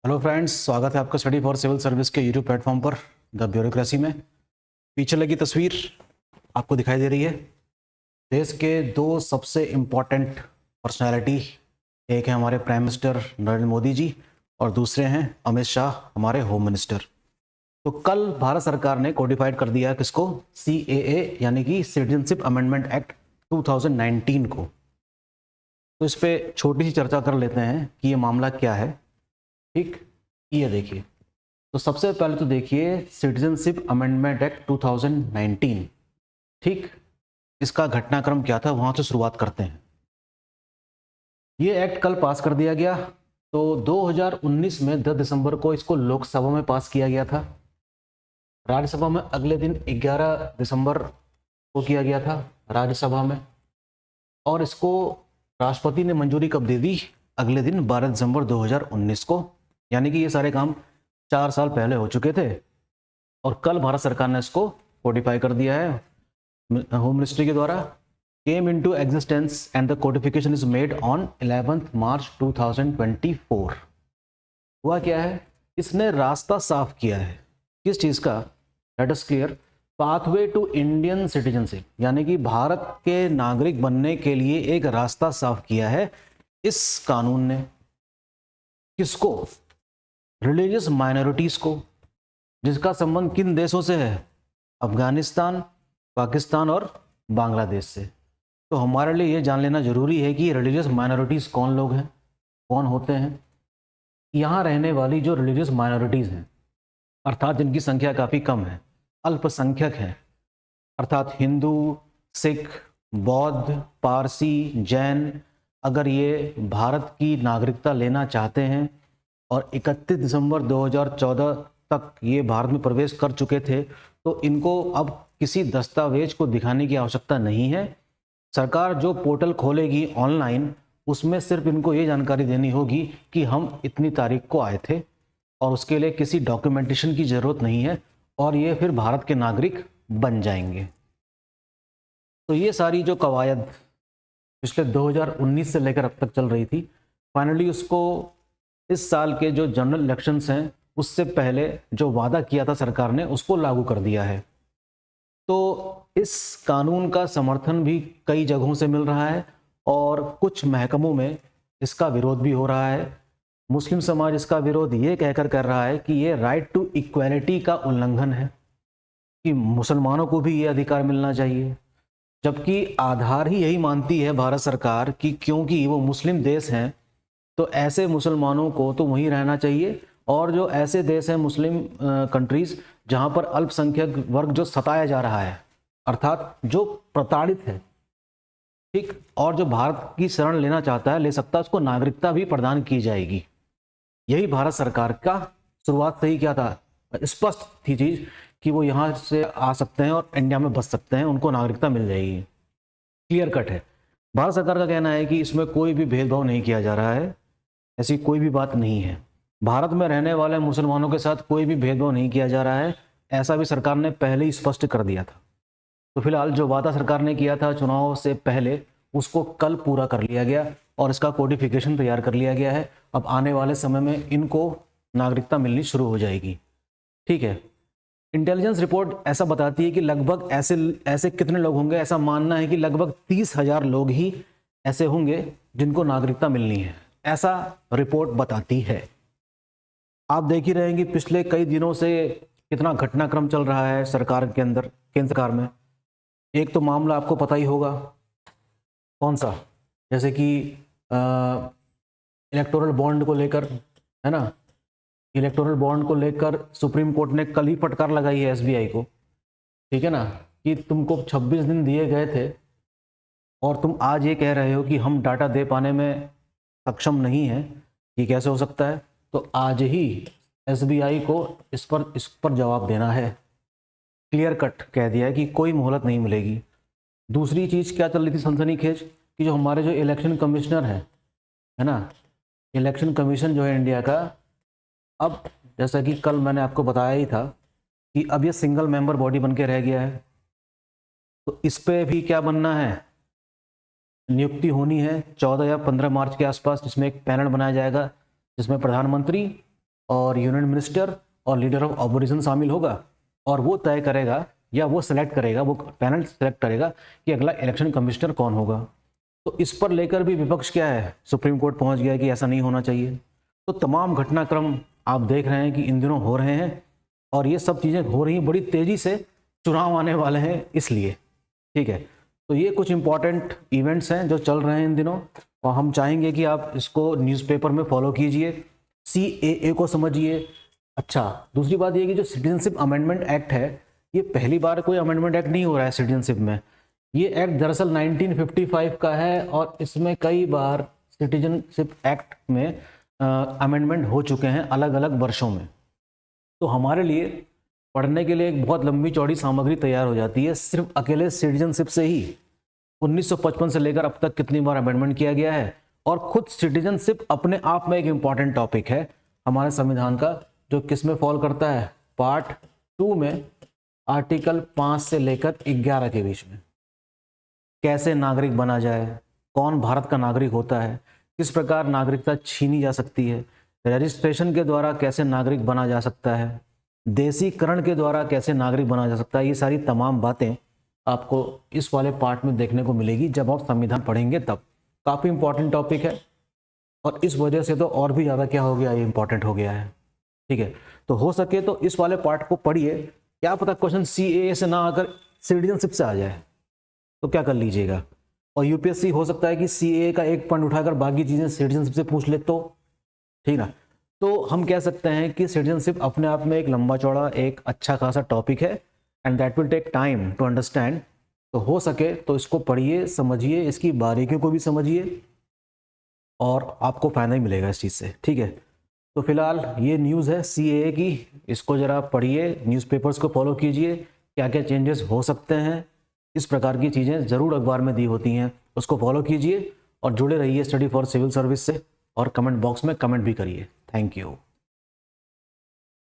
Hello friends, स्वागत है आपका स्टडी फॉर सिविल सर्विस के यूट्यूब प्लेटफॉर्म पर द ब्यूरोक्रेसी में। पीछे लगी तस्वीर आपको दिखाई दे रही है। देश के दो सबसे इम्पॉर्टेंट पर्सनालिटी, एक है हमारे प्राइम मिनिस्टर नरेंद्र मोदी जी और दूसरे हैं अमित शाह, हमारे होम मिनिस्टर। तो कल भारत सरकार ने कोडिफाइड कर दिया किसको, CAA यानी कि सिटीजनशिप अमेंडमेंट एक्ट 2019 को। तो इस पर छोटी सी चर्चा कर लेते हैं कि ये मामला क्या है। ठीक, ये देखिए। तो सबसे पहले तो देखिए सिटीजनशिप अमेंडमेंट एक्ट 2019। ठीक, इसका घटनाक्रम क्या था वहां से शुरुआत करते हैं। ये एक्ट कल पास कर दिया गया। तो 2019 में 10 दिसंबर को इसको लोकसभा में पास किया गया था। राज्यसभा में अगले दिन 11 दिसंबर को किया गया था राज्यसभा में। और इसको राष्ट्रपति ने मंजूरी कब दे दी, अगले दिन 12 दिसंबर 2019 को। यानी कि ये सारे काम 4 साल पहले हो चुके थे और कल भारत सरकार ने इसको कोडिफाई कर दिया है होम मिनिस्ट्री के द्वारा। Came into existence and the codification is made on 11 मार्च 2024। हुआ क्या है, इसने रास्ता साफ किया है किस चीज का, let us clear. Pathway to Indian citizenship, यानी कि भारत के नागरिक बनने के लिए एक रास्ता साफ किया है इस कानून ने। किसको, रिलीजियस माइनॉरिटीज को, जिसका संबंध किन देशों से है, अफगानिस्तान, पाकिस्तान और बांग्लादेश से। तो हमारे लिए ये जान लेना जरूरी है कि रिलीजियस माइनॉरिटीज कौन लोग हैं, कौन होते हैं। यहाँ रहने वाली जो रिलीजियस माइनॉरिटीज हैं, अर्थात जिनकी संख्या काफ़ी कम है, अल्पसंख्यक हैं, अर्थात हिंदू, सिख, बौद्ध, पारसी, जैन, अगर ये भारत की नागरिकता लेना चाहते हैं और 31 दिसंबर 2014 तक ये भारत में प्रवेश कर चुके थे, तो इनको अब किसी दस्तावेज को दिखाने की आवश्यकता नहीं है। सरकार जो पोर्टल खोलेगी ऑनलाइन, उसमें सिर्फ इनको ये जानकारी देनी होगी कि हम इतनी तारीख को आए थे, और उसके लिए किसी डॉक्यूमेंटेशन की ज़रूरत नहीं है, और ये फिर भारत के नागरिक बन जाएंगे। तो ये सारी जो कवायद पिछले 2019 से लेकर अब तक चल रही थी, फाइनली उसको इस साल के जो जनरल इलेक्शंस हैं उससे पहले जो वादा किया था सरकार ने, उसको लागू कर दिया है। तो इस कानून का समर्थन भी कई जगहों से मिल रहा है और कुछ महकमों में इसका विरोध भी हो रहा है। मुस्लिम समाज इसका विरोध ये कहकर कर रहा है कि ये राइट टू इक्वालिटी का उल्लंघन है, कि मुसलमानों को भी ये अधिकार मिलना चाहिए। जबकि आधार ही यही मानती है भारत सरकार कि क्योंकि वो मुस्लिम देश हैं, तो ऐसे मुसलमानों को तो वहीं रहना चाहिए, और जो ऐसे देश हैं मुस्लिम कंट्रीज जहां पर अल्पसंख्यक वर्ग जो सताया जा रहा है, अर्थात जो प्रताड़ित है, ठीक, और जो भारत की शरण लेना चाहता है ले सकता है, उसको नागरिकता भी प्रदान की जाएगी। यही भारत सरकार का शुरुआत से ही क्या था, स्पष्ट थी चीज कि वो यहाँ से आ सकते हैं और इंडिया में बस सकते हैं, उनको नागरिकता मिल जाएगी। क्लियर कट है। भारत सरकार का कहना है कि इसमें कोई भी भेदभाव नहीं किया जा रहा है, ऐसी कोई भी बात नहीं है। भारत में रहने वाले मुसलमानों के साथ कोई भी भेदभाव नहीं किया जा रहा है, ऐसा भी सरकार ने पहले ही स्पष्ट कर दिया था। तो फिलहाल जो वादा सरकार ने किया था चुनाव से पहले, उसको कल पूरा कर लिया गया और इसका कोडिफिकेशन तैयार कर लिया गया है। अब आने वाले समय में इनको नागरिकता मिलनी शुरू हो जाएगी। ठीक है। इंटेलिजेंस रिपोर्ट ऐसा बताती है कि लगभग ऐसे कितने लोग होंगे, ऐसा मानना है कि लगभग 30,000 लोग ही ऐसे होंगे जिनको नागरिकता मिलनी है, ऐसा रिपोर्ट बताती है। आप देख ही रहे हैं कि पिछले कई दिनों से कितना घटनाक्रम चल रहा है सरकार के अंदर, केंद्र सरकार में। एक तो मामला आपको पता ही होगा, कौन सा, जैसे कि इलेक्टोरल बॉन्ड को लेकर, है ना। इलेक्टोरल बॉन्ड को लेकर सुप्रीम कोर्ट ने कल ही फटकार लगाई है SBI को, ठीक है ना, कि तुमको 26 दिन दिए गए थे और तुम आज ये कह रहे हो कि हम डाटा दे पाने में सक्षम नहीं है, ये कैसे हो सकता है। तो आज ही SBI को इस पर जवाब देना है। क्लियर कट कह दिया है कि कोई मोहलत नहीं मिलेगी। दूसरी चीज़ क्या चल रही थी सनसनीखेज, कि जो हमारे जो इलेक्शन कमिश्नर है ना, इलेक्शन कमीशन जो है इंडिया का, अब जैसा कि कल मैंने आपको बताया ही था कि अब ये सिंगल मेंबर बॉडी बन के रह गया है। तो इस पे भी क्या बनना है, नियुक्ति होनी है 14 या 15 मार्च के आसपास, जिसमें एक पैनल बनाया जाएगा, जिसमें प्रधानमंत्री और यूनियन मिनिस्टर और लीडर ऑफ ऑपोजिशन शामिल होगा, और वो तय करेगा या वो सेलेक्ट करेगा, वो पैनल सेलेक्ट करेगा कि अगला इलेक्शन कमिश्नर कौन होगा। तो इस पर लेकर भी विपक्ष क्या है, सुप्रीम कोर्ट पहुंच गया कि ऐसा नहीं होना चाहिए। तो तमाम घटनाक्रम आप देख रहे हैं कि इन दिनों हो रहे हैं, और ये सब चीज़ें हो रही हैं बड़ी तेज़ी से, चुनाव आने वाले हैं इसलिए, ठीक है। तो ये कुछ इंपॉर्टेंट इवेंट्स हैं जो चल रहे हैं इन दिनों, और हम चाहेंगे कि आप इसको न्यूज़पेपर में फॉलो कीजिए, CAA को समझिए। अच्छा, दूसरी बात ये कि जो सिटीजनशिप अमेंडमेंट एक्ट है, ये पहली बार कोई अमेंडमेंट एक्ट नहीं हो रहा है सिटीजनशिप में। ये एक्ट दरअसल 1955 का है, और इसमें कई बार सिटीजनशिप एक्ट में अमेंडमेंट हो चुके हैं अलग अलग वर्षों में। तो हमारे लिए पढ़ने के लिए एक बहुत लंबी चौड़ी सामग्री तैयार हो जाती है सिर्फ अकेले सिटीजनशिप से ही। 1955 से लेकर अब तक कितनी बार अमेंडमेंट किया गया है, और खुद सिटीजनशिप अपने आप में एक इम्पॉर्टेंट टॉपिक है हमारे संविधान का, जो किस में फॉल करता है, पार्ट 2 में आर्टिकल 5 से लेकर 11 के बीच में। कैसे नागरिक बना जाए, कौन भारत का नागरिक होता है, किस प्रकार नागरिकता छीनी जा सकती है, रजिस्ट्रेशन के द्वारा कैसे नागरिक बना जा सकता है, देशीकरण के द्वारा कैसे नागरिक बना जा सकता है, ये सारी तमाम बातें आपको इस वाले पार्ट में देखने को मिलेगी जब आप संविधान पढ़ेंगे तब। काफ़ी इंपॉर्टेंट टॉपिक है, और इस वजह से तो और भी ज़्यादा क्या हो गया, ये इंपॉर्टेंट हो गया है, ठीक है। तो हो सके तो इस वाले पार्ट को पढ़िए, क्या पता क्वेश्चन CAA से ना आकर सिटीजनशिप से आ जाए, तो क्या कर लीजिएगा। और UPSC हो सकता है कि CAA का एक पॉइंट उठाकर बाकी चीज़ें सिटीजनशिप से पूछ ले, तो ठीक ना। तो हम कह सकते हैं कि सिटीजनशिप अपने आप में एक लंबा चौड़ा एक अच्छा खासा टॉपिक है, and that will take time to understand. तो हो सके तो इसको पढ़िए, समझिए, इसकी बारीकियों को भी समझिए, और आपको फ़ायदा ही मिलेगा इस चीज़ से, ठीक है। तो फिलहाल ये न्यूज़ है CAA की, इसको ज़रा पढ़िए, न्यूज़पेपर्स को फॉलो कीजिए, क्या क्या चेंजेस हो सकते हैं, इस प्रकार की चीज़ें ज़रूर अखबार में दी होती हैं, उसको फॉलो कीजिए और जुड़े रहिए स्टडी फॉर सिविल सर्विस से, और कमेंट बॉक्स में कमेंट भी करिए। Thank you.